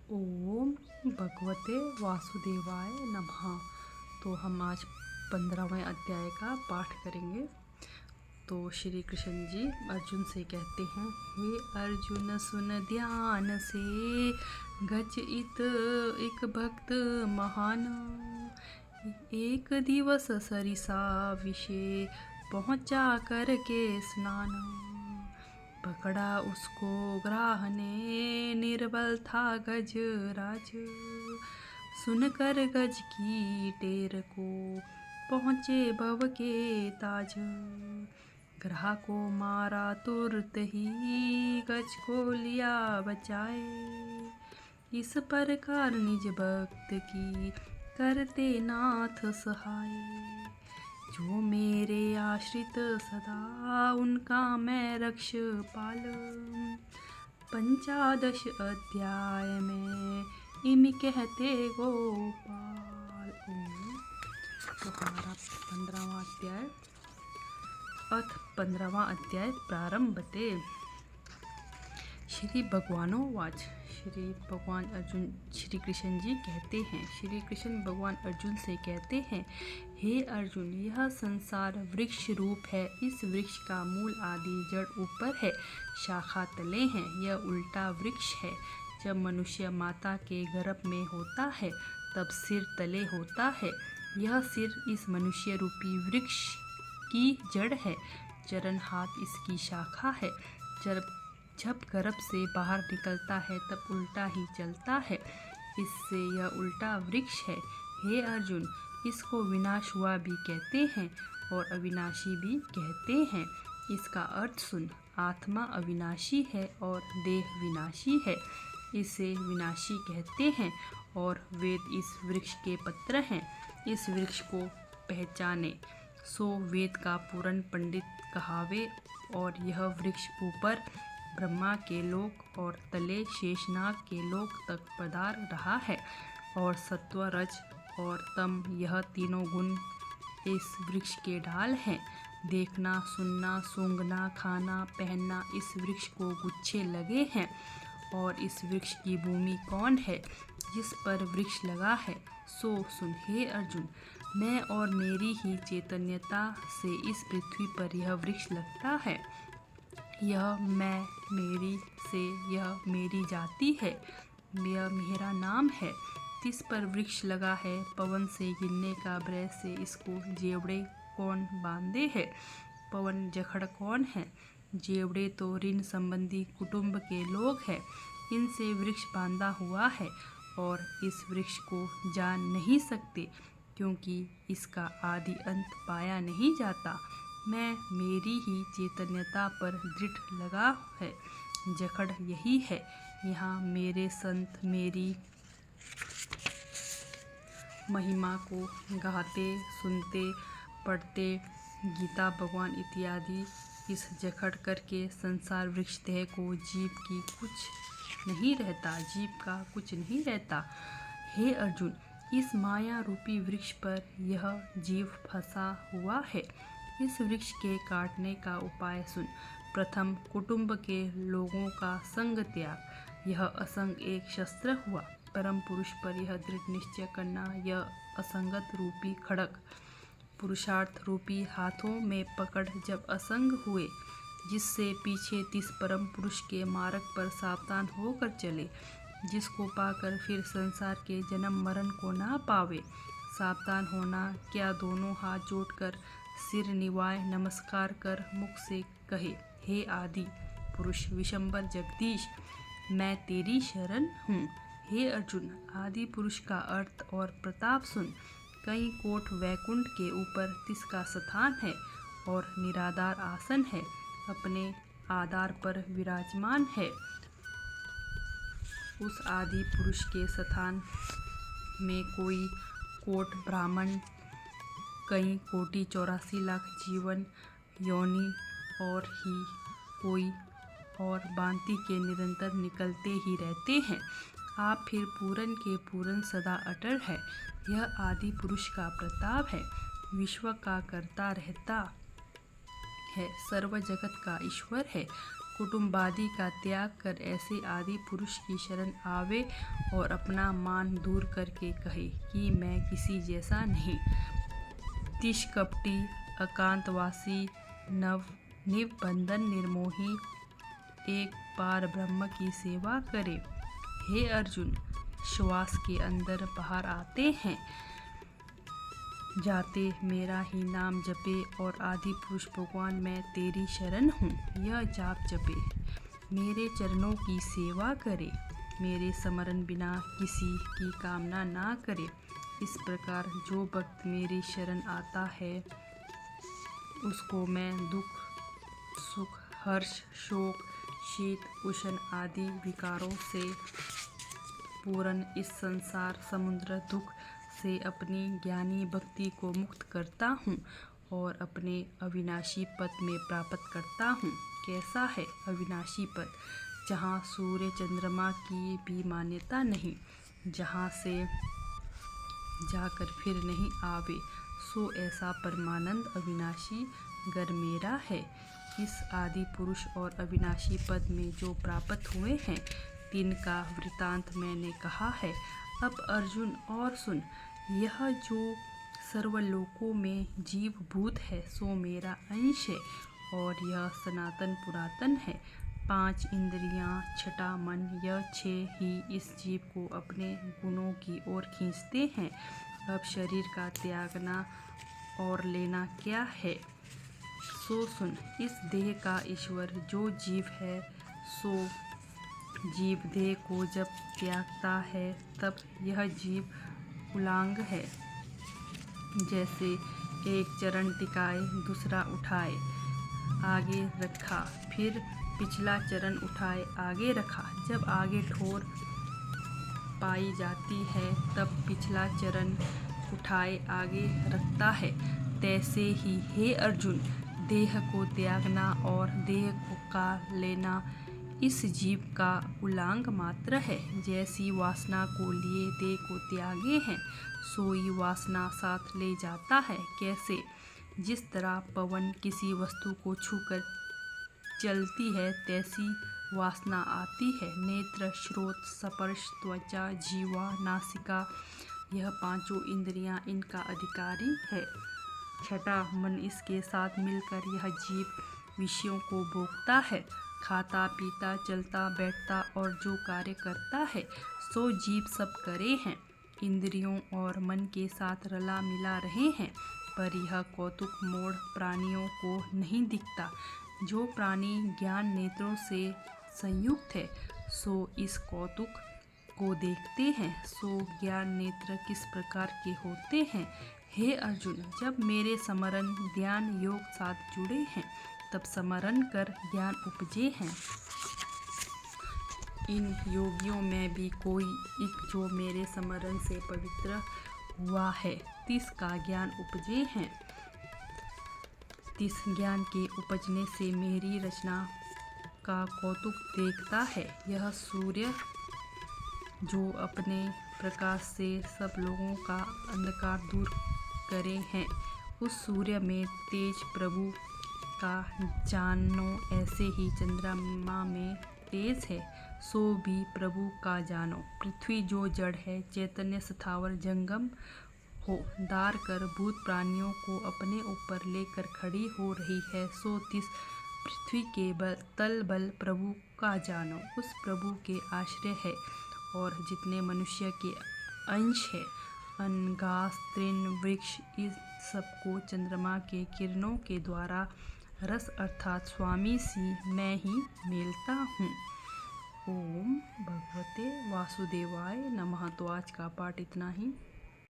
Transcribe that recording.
ओम भगवते वासुदेवाय नमः। तो हम आज 15वें अध्याय का पाठ करेंगे। तो श्री कृष्ण जी अर्जुन से कहते हैं, हे अर्जुन सुन ध्यान से, गज इत एक भक्त महान, एक दिवस सरिसा विषे पहुँचा करके स्नान, पकड़ा उसको ग्राह ने निर्बल था गज राज, सुनकर गज की टेर को पहुँचे भव के ताज, ग्राह को मारा तुरत ही गज को लिया बचाए, इस प्रकार निज भक्त की करते नाथ सहाय, जो मेरे आश्रित सदा उनका मैं रक्ष पाल, 15 अध्याय में इम कहते गोपाल। तो हमारा 15वां अध्याय अथ 15वां अध्याय प्रारंभते। श्री भगवानोवाच। श्री भगवान अर्जुन श्री कृष्ण जी कहते हैं, श्री कृष्ण भगवान अर्जुन से कहते हैं, हे अर्जुन, यह संसार वृक्ष रूप है। इस वृक्ष का मूल आदि जड़ ऊपर है, शाखा तले हैं। यह उल्टा वृक्ष है। जब मनुष्य माता के गर्भ में होता है तब सिर तले होता है। यह सिर इस मनुष्य रूपी वृक्ष की जड़ है, चरण हाथ इसकी शाखा है। जब गर्भ से बाहर निकलता है तब उल्टा ही चलता है, इससे यह उल्टा वृक्ष है। हे अर्जुन, इसको विनाश हुआ भी कहते हैं और अविनाशी भी कहते हैं। इसका अर्थ सुन। आत्मा अविनाशी है और देह विनाशी है, इसे विनाशी कहते हैं। और वेद इस वृक्ष के पत्र हैं। इस वृक्ष को पहचाने सो वेद का पूर्ण पंडित कहावे। और यह वृक्ष ऊपर ब्रह्मा के लोक और तले शेषनाग के लोक तक पधार रहा है। और सत्व, रज और तम, यह तीनों गुण इस वृक्ष के डाल हैं। देखना, सुनना, सूंघना, खाना, पहनना इस वृक्ष को गुच्छे लगे हैं। और इस वृक्ष की भूमि कौन है जिस पर वृक्ष लगा है, सो सुन। हे अर्जुन, मैं और मेरी ही चैतन्यता से इस पृथ्वी पर यह वृक्ष लगता है। यह मैं, मेरी से यह मेरी जाति है, यह मेरा नाम है। तिस पर वृक्ष लगा है। पवन से गिरने का भय से इसको जेवड़े कौन बांधे है। पवन जखड़ कौन है। जेवड़े तो ऋण संबंधी कुटुंब के लोग हैं, इनसे वृक्ष बांधा हुआ है और इस वृक्ष को जान नहीं सकते, क्योंकि इसका आदि अंत पाया नहीं जाता। मैं मेरी ही चैतन्यता पर दृढ़ लगा है, जकड़ यही है। यहाँ मेरे संत मेरी महिमा को गाते, सुनते, पढ़ते, गीता, भगवान इत्यादि इस जकड़ करके संसार वृक्ष देह को जीव की कुछ नहीं रहता, जीव का कुछ नहीं रहता। हे अर्जुन, इस माया रूपी वृक्ष पर यह जीव फंसा हुआ है। इस वृक्ष के काटने का उपाय सुन। प्रथम, कुटुंब के लोगों का संग त्याग, यह असंग एक शस्त्र हुआ। परम पुरुष पर यह दृढ़ निश्चय करना, यह असंगत रूपी खड़ग। पुरुषार्थ रूपी हाथों में पकड़ जब असंग हुए, जिससे पीछे तिस परम पुरुष के मार्ग पर सावधान होकर चले, जिसको पाकर फिर संसार के जन्म मरण को ना पावे। सावधान होना क्या, दोनों हाथ जोड़कर सिर निवाए नमस्कार कर मुख से कहे, हे आदि पुरुष विशंबर जगदीश, मैं तेरी शरण हूँ। हे अर्जुन, आदि पुरुष का अर्थ और प्रताप सुन। कई कोट वैकुंठ के ऊपर तिसका स्थान है और निराधार आसन है, अपने आधार पर विराजमान है। उस आदि पुरुष के स्थान में कोई कोट ब्राह्मण, कई कोटि 84 लाख जीवन योनि और ही कोई और भांति के निरंतर निकलते ही रहते हैं। आप फिर पूरन के पूरन सदा अटल है। यह आदि पुरुष का प्रताप है। विश्व का करता रहता है, सर्व जगत का ईश्वर है। कुटुंबादि का त्याग कर ऐसे आदि पुरुष की शरण आवे और अपना मान दूर करके कहे कि मैं किसी जैसा नहीं। तिष्कपटी, एकांतवासी, निबंधन निर्मोही, एक पार ब्रह्म की सेवा करे। हे अर्जुन, श्वास के अंदर बाहर आते हैं जाते मेरा ही नाम जपे और आदि पुरुष भगवान मैं तेरी शरण हूँ। यह जाप जपे, मेरे चरणों की सेवा करे, मेरे स्मरण बिना किसी की कामना ना करे। इस प्रकार जो भक्त मेरी शरण आता है उसको मैं दुख, सुख, हर्ष, शोक, शीत, उष्ण आदि विकारों से पूर्ण इस संसार समुद्र दुख से अपनी ज्ञानी भक्ति को मुक्त करता हूँ और अपने अविनाशी पद में प्राप्त करता हूँ। कैसा है अविनाशी पद? जहाँ सूर्य चंद्रमा की भी मान्यता नहीं, जहाँ से जाकर फिर नहीं आवे, सो ऐसा परमानंद अविनाशी घर मेरा है। इस आदि पुरुष और अविनाशी पद में जो प्राप्त हुए हैं तिनका वृतांत मैंने कहा है। अब अर्जुन और सुन, यह जो सर्वलोकों में जीव भूत है सो मेरा अंश है और यह सनातन पुरातन है। 5 इंद्रियां, छठा मन, यह 6 ही इस जीव को अपने गुणों की ओर खींचते हैं। अब शरीर का त्यागना और लेना क्या है सो सुन। इस देह का ईश्वर जो जीव है सो जीव देह को जब त्यागता है तब यह जीव उलांग है। जैसे एक चरण टिकाए दूसरा उठाए आगे रखा, फिर पिछला चरण उठाए आगे रखा। जब आगे ठोर पाई जाती है तब पिछला चरण उठाए आगे रखता है। तैसे ही हे अर्जुन, देह को त्यागना और देह का लेना इस जीव का उलांग मात्र है। जैसी वासना को लिए देह को त्यागे हैं सोई वासना साथ ले जाता है। कैसे? जिस तरह पवन किसी वस्तु को छूकर चलती है तैसी वासना आती है। नेत्र, श्रोत, स्पर्श, त्वचा, जीवा, नासिका, यह 5 इंद्रियां इनका अधिकारी है। छठा मन, इसके साथ मिलकर यह जीव विषयों को भोगता है, खाता, पीता, चलता, बैठता और जो कार्य करता है सो जीव सब करे हैं। इंद्रियों और मन के साथ रला मिला रहे हैं, पर यह कौतुक मोड़ प्राणियों को नहीं दिखता। जो प्राणी ज्ञान नेत्रों से संयुक्त है सो इस कौतुक को देखते हैं। सो ज्ञान नेत्र किस प्रकार के होते हैं? हे अर्जुन, जब मेरे स्मरण ध्यान योग साथ जुड़े हैं तब स्मरण कर ज्ञान उपजे हैं। इन योगियों में भी कोई एक जो मेरे स्मरण से पवित्र हुआ है 30 का ज्ञान उपजे हैं। 30 ज्ञान के उपजने से मेरी रचना का कौतुक देखता है। यह सूर्य जो अपने प्रकाश से सब लोगों का अंधकार दूर करे हैं, उस सूर्य में तेज प्रभु का जानो, ऐसे ही चंद्रमा में तेज है सो भी प्रभु का जानो। पृथ्वी जो जड़ है चैतन्य स्थावर जंगम हो धार कर भूत प्राणियों को अपने ऊपर लेकर खड़ी हो रही है सो 30 पृथ्वी के तल बल प्रभु का जानो। उस प्रभु के आश्रय है और जितने मनुष्य के अंश है, अनघास, तृण, वृक्ष, इस सबको चंद्रमा के किरणों के द्वारा रस अर्थात स्वामी सी मैं ही मेलता हूँ। ओम भगवते वासुदेवाय नमः। तो आज का पाठ इतना ही।